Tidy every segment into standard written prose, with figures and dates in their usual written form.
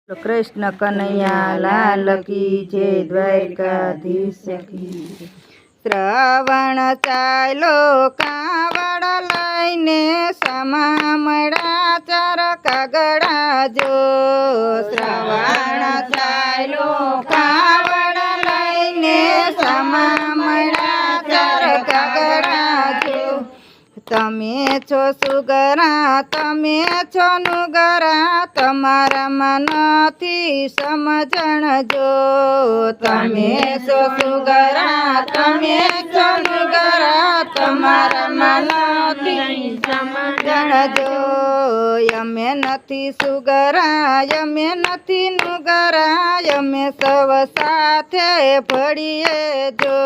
कृष्ण कन्हैया लाल की जय द्वारकाधीश की। श्रवण चालो कावड़ लईने समामड़ा चार कागड़ा जो। श्रवण चालो कावड़ लईने समामड़ा चार कागड़ा जो। तमे छो सुगरा तमे छो नुगरा तमारामां नथी समजण जो। तमे छो सुगरा तमे छो नुगरा तमारामां नथी समजण जो। यमे नथी सुगरा यमे नथी नुगरा यमे सव साथे भळीए जो।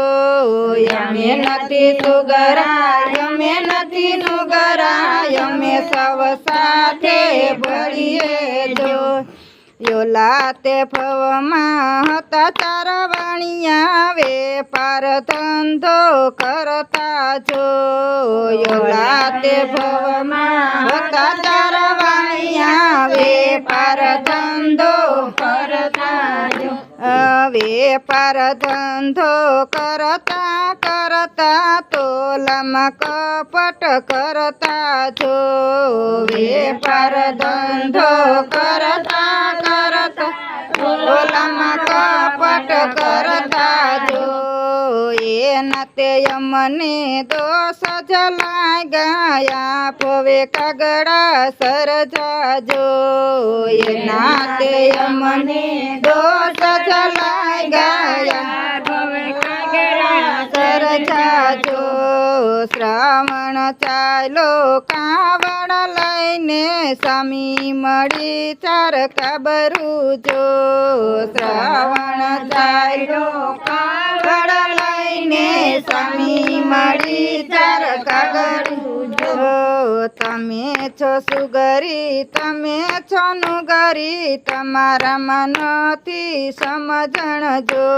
यमे नथी सुगरा यमे नथी नुगरा यमे सव साथे भळीए जो। योला ते फवमा हता चार वाणिया वेपार धंधो करता जो। योला ते फवमा हता चार वाणिया वेपार धंधो करता जो। वेपार धंधो करता करता तोलामा कपट करता जो। वेपार धंधो करता करता तोलामा कपट करता जो। एना ते यमने दोष जलाय गया पवे कागड़ा सरजा जो। एना ते यमने दोष जलाय गया पवे कागड़ा सरजा जो। श्रावण चालो कावड़ लईने स्वामी मळी चार काबरू जो। श्रावण चालो कावड़ लईने स्वामी मळी चार काबरू जो। तमे छो सुगरी तमे छो नुगरी तमारामां नथी समजण जो।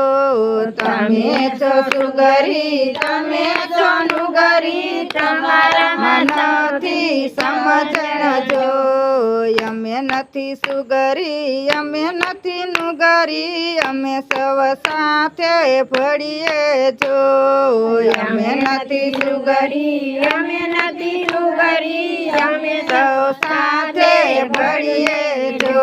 तमे छो सुगरी तमे छो नुगरी तमारामां नथी समजण जो। यमे नथी सुगरी यमे नथी नुगरी यमे सव साथे भळीए जो। यमे नथी सुगरी यमे नथी नुगरी यमे सव साथे भळीए जो।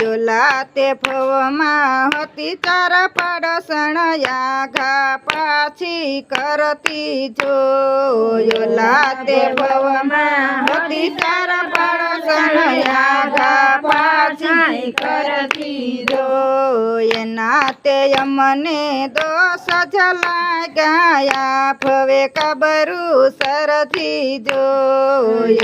योला ते फवमा हती चार पाडसण याघा पाછી करती जो। योला ते फवमा हती चार पाडसण याघा पाછી करती जो। एना ते यमने दोष जलाय गया फवे काबरू सरजी जो।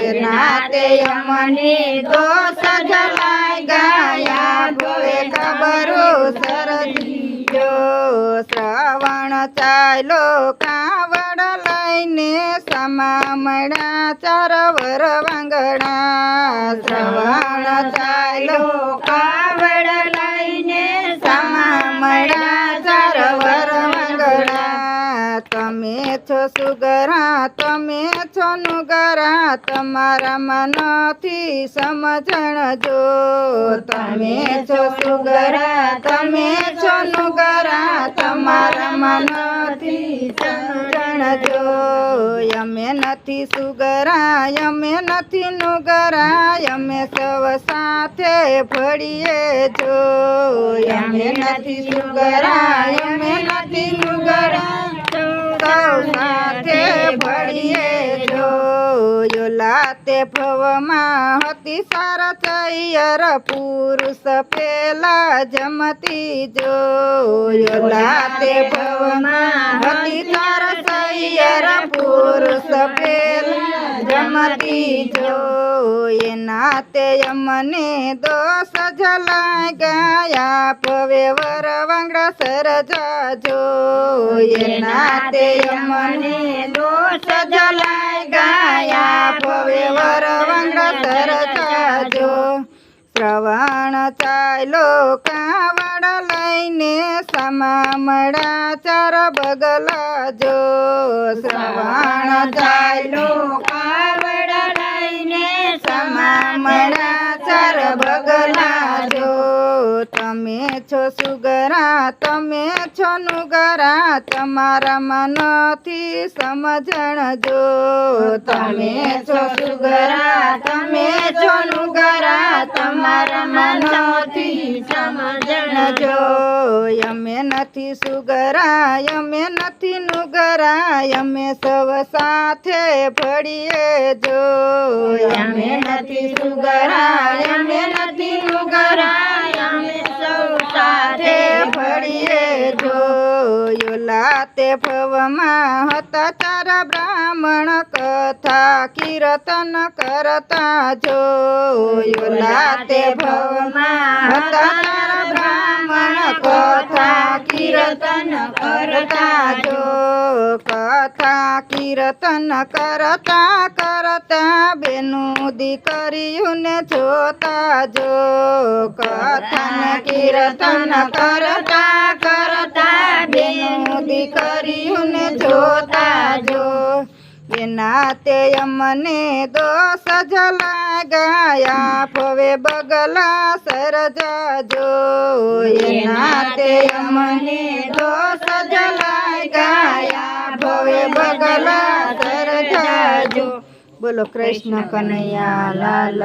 एना ते यमने दोष जलाय गया फवे काबरू सरजी जो। श्रावण चालो कावड़ लईने समामड़ा चार वर वांगड़ा। श्रावण चालो कावड़ लईने समामड़ा चार वर वांगड़ा। तमे छो सुगरा तमे छो नुगरा तमारामां नथी समजण जो। तमे छो सुगरा तमे छो नुगरा तमारामां नथी समजण जो। यमे नथी सुगरा यमे नथी नुगरा यमे सव साथे भळीए जो। यमे नथी सुगरा यमे नथी नुगरा सव साथे भळीए जो। योला ते फवमा हती सार चैयर पुरुष पेला जमती जो। योला ते फवमा हती सार चैयर पुरुष पेला जमती जो। एना ते यमने दोष जलाय गया पवे वर वांगड़ा सरजा जो। एना ते यमने दोष जलाय गया पवे वर वांगड़ा सरजा जो। श्रवण चालो कावड़ लईने समामड़ा चार बगला जो। श्रवण चालो कावड़ लईने समामड़ा चार बगला जो। છો સુગરા તમે છો નુગરા તમારામાં નથી સમજણ જો તમે છો સુગરા તમે છો નુગરા તમારામાં નથી સમજણ જો અમે નથી સુગરા અમે નથી નુગરા અમે સૌ સાથે ભળીએ જો અમે નથી સુગરા અમે નથી નુગરા અમે સૌ સાથે ભળીએ જો યોલાતે ભવમાં હતા ચાર બ્રાહ્મણ કથા કીર્તન કરતા જો યોલાતે ભવમાં હતા ચાર બ્રાહ્મણ કથા કીર્તન કરતા જો કથા કીર્તન કરતા કરતા બેનું દીકરીઓને જોતા જો કથા કીર્તન કરતા કરતા બેનું દીકરીઓને જોતા જો એના તે અમને દોષ જ લાગ્યા ફવે બગલા સરજાજો એના તે અમને દોષ જ લાગ્યા ફવે બગલા સરજાજો. બોલો કૃષ્ણ કનૈયા લાલ.